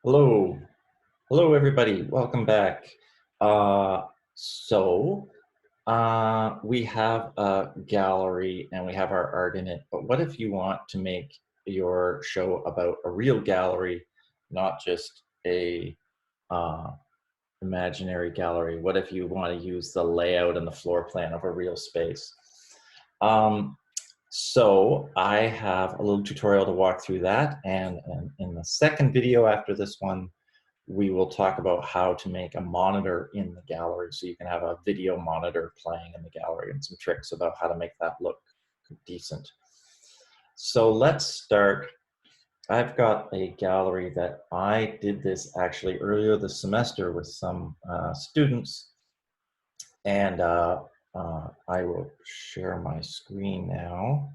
Hello, hello everybody. Welcome back. Uh, so we have a gallery and we have our art in it. But what if you want to make your show about a real gallery, not just a uh, imaginary gallery? What if you want to use the layout and the floor plan of a real space? Um, so I have a little tutorial to walk through that, and in the second video after this one, we will talk about how to make a monitor in the gallery so you can have a video monitor playing in the gallery and some tricks about how to make that look decent. So let's start. I've got a gallery that I did this actually earlier this semester with some students, and I will share my screen now.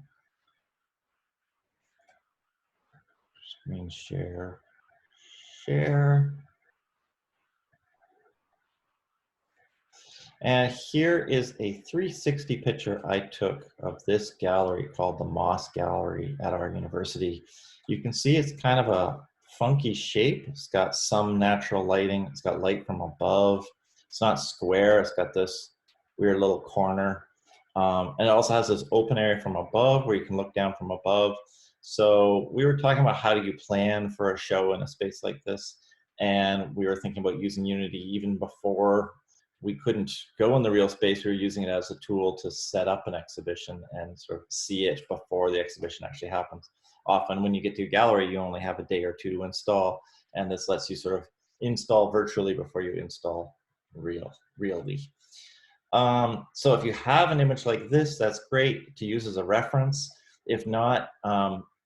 Screen share, share. And here is a 360 picture I took of this gallery called the Moss Gallery at our university. You can see it's kind of a funky shape. It's got some natural lighting. It's got light from above. It's not square. It's got this weird little corner. And it also has this open area from above where you can look down from above. So we were talking about how do you plan for a show in a space like this. And we were thinking about using Unity even before we couldn't go in the real space. We were using it as a tool to set up an exhibition and sort of see it before the exhibition actually happens. Often when you get to a gallery, you only have a day or two to install, and this lets you sort of install virtually before you install really. So if you have an image like this, that's great to use as a reference. If not,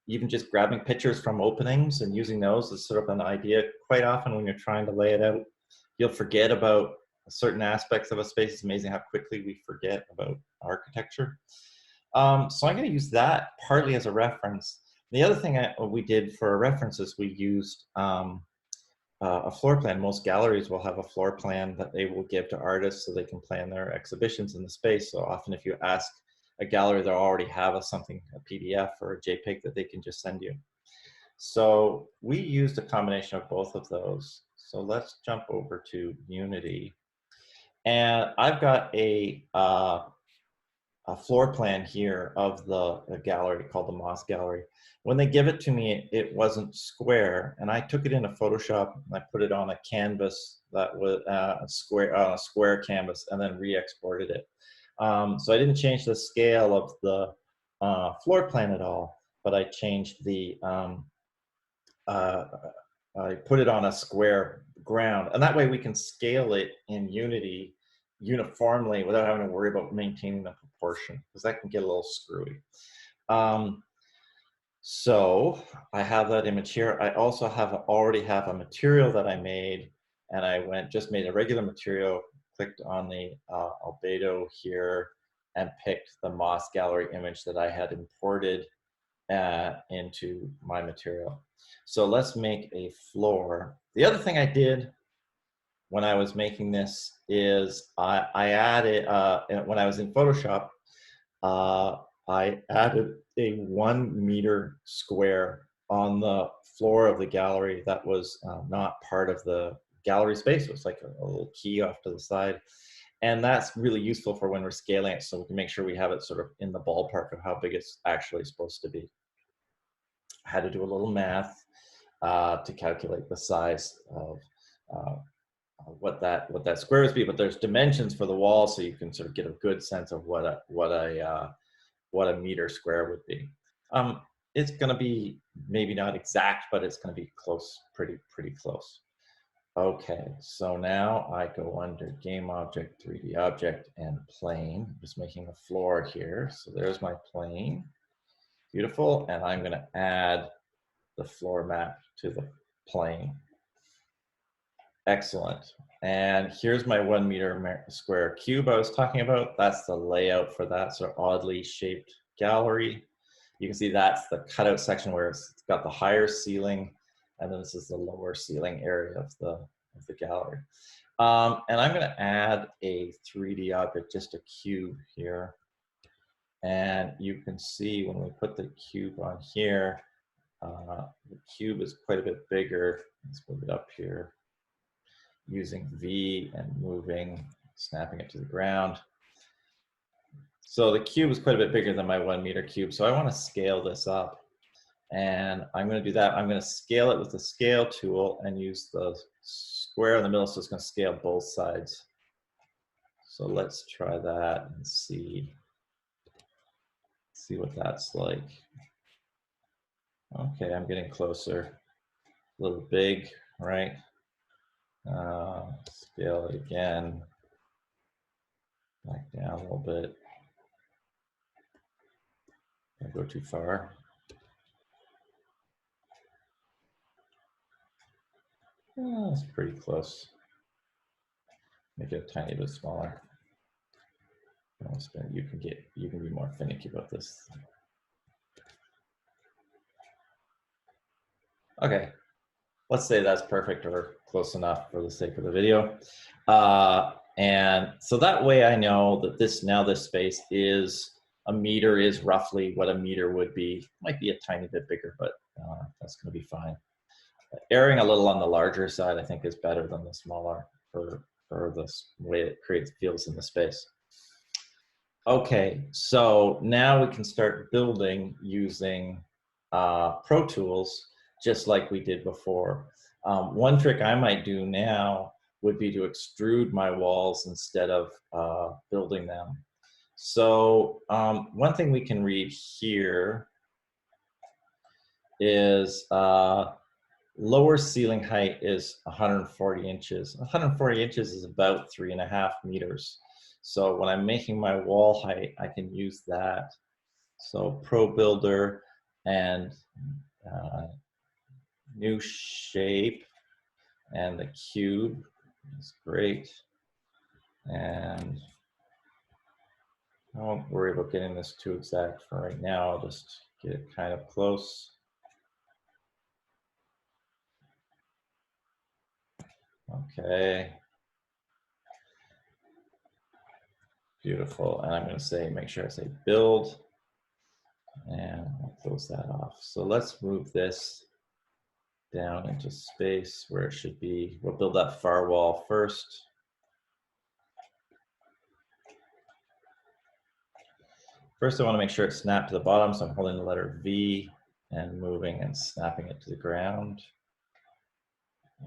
even just grabbing pictures from openings and using those is sort of an idea. Quite often when you're trying to lay it out, you'll forget about certain aspects of a space. It's amazing how quickly we forget about architecture. So I'm going to use that partly as a reference. The other thing we did for a reference is we used a floor plan. Most galleries will have a floor plan that they will give to artists so they can plan their exhibitions in the space. So often if you ask a gallery, they'll already have a PDF or a JPEG that they can just send you. So we used a combination of both of those. So let's jump over to Unity. And I've got a floor plan here of the gallery called the Moss Gallery. When they give it to me, it wasn't square, and I took it into Photoshop and I put it on a canvas that was a square canvas, and then re-exported it. So I didn't change the scale of the floor plan at all, but I changed the I put it on a square ground, and that way we can scale it in Unity uniformly without having to worry about maintaining the proportion, because that can get a little screwy. So I have that image here. I also already have a material that I made, and I just made a regular material, clicked on the albedo here, and picked the Moss Gallery image that I had imported into my material. So let's make a floor. The other thing I did when I was making this is I added, when I was in Photoshop, I added a 1 meter square on the floor of the gallery that was not part of the gallery space. It was like a little key off to the side. And that's really useful for when we're scaling it, so we can make sure we have it sort of in the ballpark of how big it's actually supposed to be. I had to do a little math to calculate the size of what that square would be, but there's dimensions for the wall, so you can sort of get a good sense of what a meter square would be. It's going to be maybe not exact, but it's going to be close, pretty close. Okay, so now I go under Game Object, 3D Object, and Plane. I'm just making a floor here. So there's my plane. Beautiful. And I'm going to add the floor map to the plane. Excellent. And here's my 1 meter square cube I was talking about. That's the layout for that sort of oddly shaped gallery. You can see that's the cutout section where it's got the higher ceiling, and then this is the lower ceiling area of the gallery. And I'm going to add a 3D object, just a cube here. And you can see when we put the cube on here, The cube is quite a bit bigger. Let's move it up here using V and moving, snapping it to the ground. So the cube is quite a bit bigger than my 1 meter cube. So I want to scale this up. And I'm going to do that. I'm going to scale it with the scale tool and use the square in the middle, so it's going to scale both sides. So let's try that and see what that's like. Okay, I'm getting closer. A little big, right? Scale it again. Back down a little bit. Don't go too far. Oh, that's pretty close. Make it a tiny bit smaller. You can be more finicky about this. Okay, let's say that's perfect or close enough for the sake of the video. And so that way I know that this space is a meter, is roughly what a meter would be. Might be a tiny bit bigger, but that's going to be fine. Erring a little on the larger side, I think, is better than the smaller for this way it feels in the space. Okay, so now we can start building using Pro Tools, just like we did before. One trick I might do now would be to extrude my walls instead of building them. So one thing we can read here is lower ceiling height is 140 inches. 140 inches is about 3.5 meters. So when I'm making my wall height, I can use that. So Pro Builder and new shape and the cube is great. And I won't worry about getting this too exact for right now. I'll just get it kind of close. Okay. Beautiful. And I'm going to say, make sure I say build. And I'll close that off. So let's move this down into space where it should be. We'll build that far wall first. First, I want to make sure it's snapped to the bottom, so I'm holding the letter V and moving and snapping it to the ground.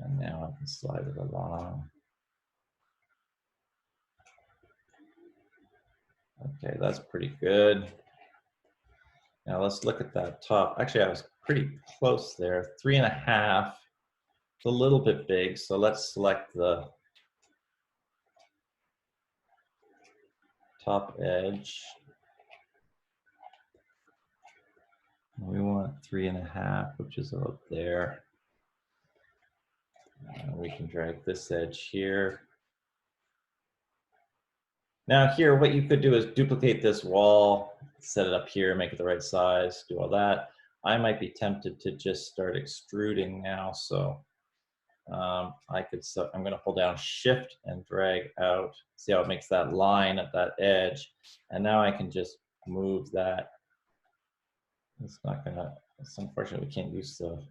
And now I can slide it along. Okay, that's pretty good. Now let's look at that top. Actually, I was pretty close there. 3.5. It's a little bit big, so let's select the top edge. We want 3.5, which is about there. We can drag this edge here. Now here, what you could do is duplicate this wall, set it up here, make it the right size, do all that. I might be tempted to just start extruding now, so I'm going to hold down Shift and drag out. See how it makes that line at that edge, and now I can just move that. It's not gonna. It's unfortunate we can't use the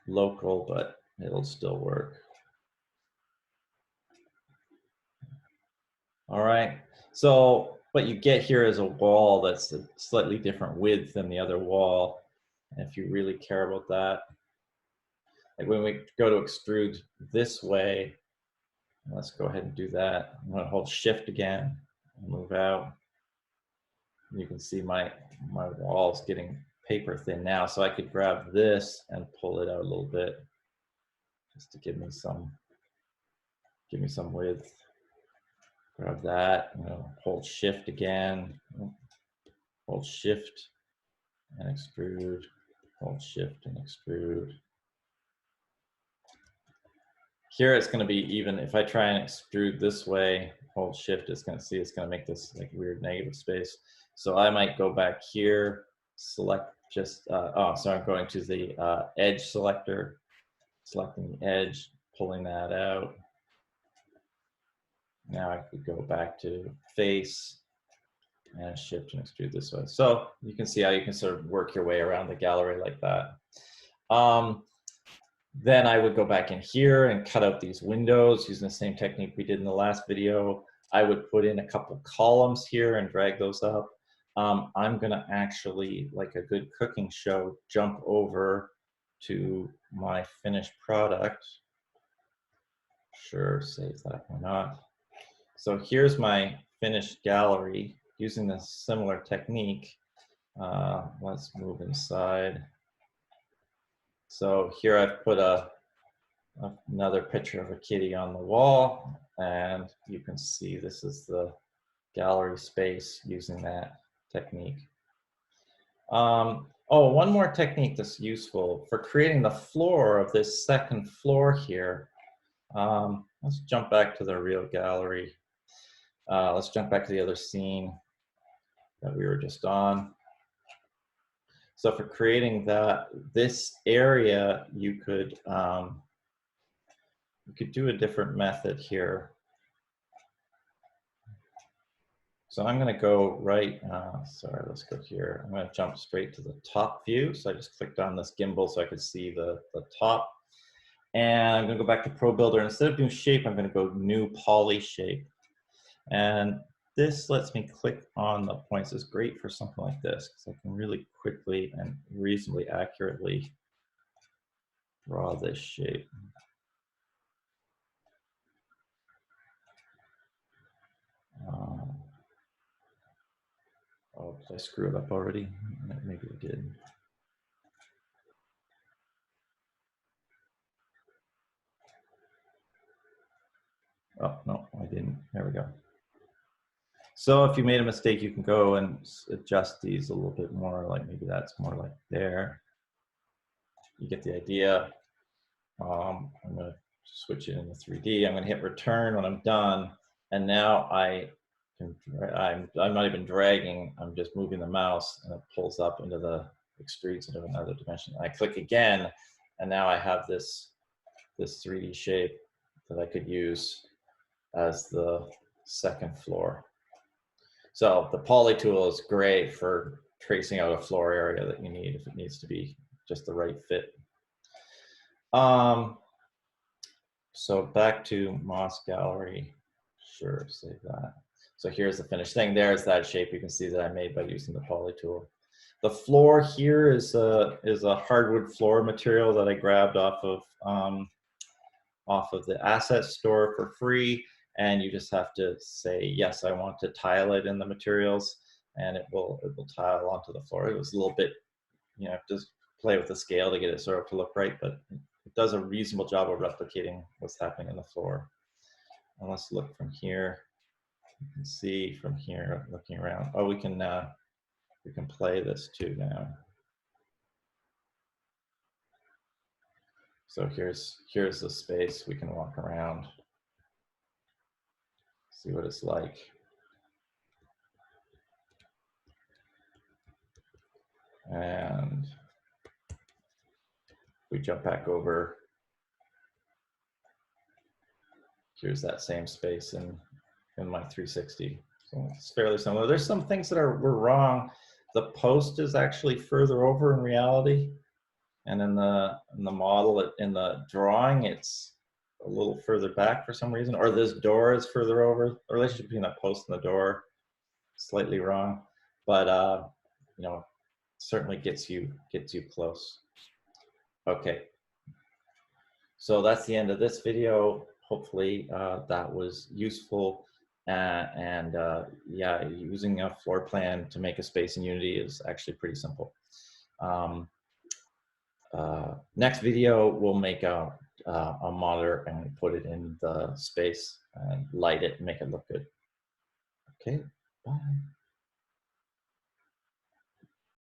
local, but it'll still work. All right. So what you get here is a wall that's a slightly different width than the other wall. And if you really care about that, like when we go to extrude this way, let's go ahead and do that. I'm going to hold Shift again and move out. You can see my wall's getting paper thin now, so I could grab this and pull it out a little bit just to give me some width. Grab that, hold Shift again, hold Shift and extrude, hold Shift and extrude. Here it's going to be even. If I try and extrude this way, hold Shift, it's going to make this like weird negative space. So I might go back here, select just, so I'm going to the edge selector, selecting the edge, pulling that out. Now I could go back to face and shift and extrude this way. So you can see how you can sort of work your way around the gallery like that. Then I would go back in here and cut out these windows using the same technique we did in the last video. I would put in a couple columns here and drag those up. I'm gonna actually, like a good cooking show, jump over to my finished product. Sure, save that, why not? So here's my finished gallery using this similar technique. Let's move inside. So here I've put another picture of a kitty on the wall, and you can see this is the gallery space using that technique. Oh, one more technique that's useful for creating the floor of this second floor here. Let's jump back to the real gallery. Let's jump back to the other scene that we were just on. So for creating this area, you could do a different method here. So I'm going to go right, sorry, let's go here. I'm going to jump straight to the top view. So I just clicked on this gimbal so I could see the top. And I'm going to go back to ProBuilder. Instead of doing shape, I'm going to go new poly shape. And this lets me click on the points. It's great for something like this because I can really quickly and reasonably accurately draw this shape. Oh, did I screw it up already? Maybe I did. Oh, no, I didn't. There we go. So if you made a mistake, you can go and adjust these a little bit more, like maybe that's more like there. You get the idea. I'm going to switch it into 3D. I'm going to hit return when I'm done. And now I'm not even dragging, I'm just moving the mouse and it pulls up into the extrudes into another dimension. I click again, and now I have this 3D shape that I could use as the second floor. So the poly tool is great for tracing out a floor area that you need if it needs to be just the right fit. So back to Moss Gallery. Sure, save that. So here's the finished thing. There's that shape you can see that I made by using the poly tool. The floor here is a hardwood floor material that I grabbed off of the asset store for free. And you just have to say, yes, I want to tile it in the materials, and it will tile onto the floor. It was a little bit, you know, just play with the scale to get it sort of to look right, but it does a reasonable job of replicating what's happening in the floor. And let's look from here. You can see from here, looking around. Oh, we can play this too now. So here's the space. We can walk around, see what it's like. And we jump back over. Here's that same space in my 360. So it's fairly similar. There's some things that were wrong. The post is actually further over in reality, and in the model, in the drawing, it's a little further back for some reason. Or this door is further over. The relationship between that post and the door, slightly wrong, but you know, certainly gets you close. Okay. So that's the end of this video. Hopefully that was useful. Yeah, using a floor plan to make a space in Unity is actually pretty simple. Next video, we'll make a monitor and put it in the space and light it and make it look good. Okay, bye.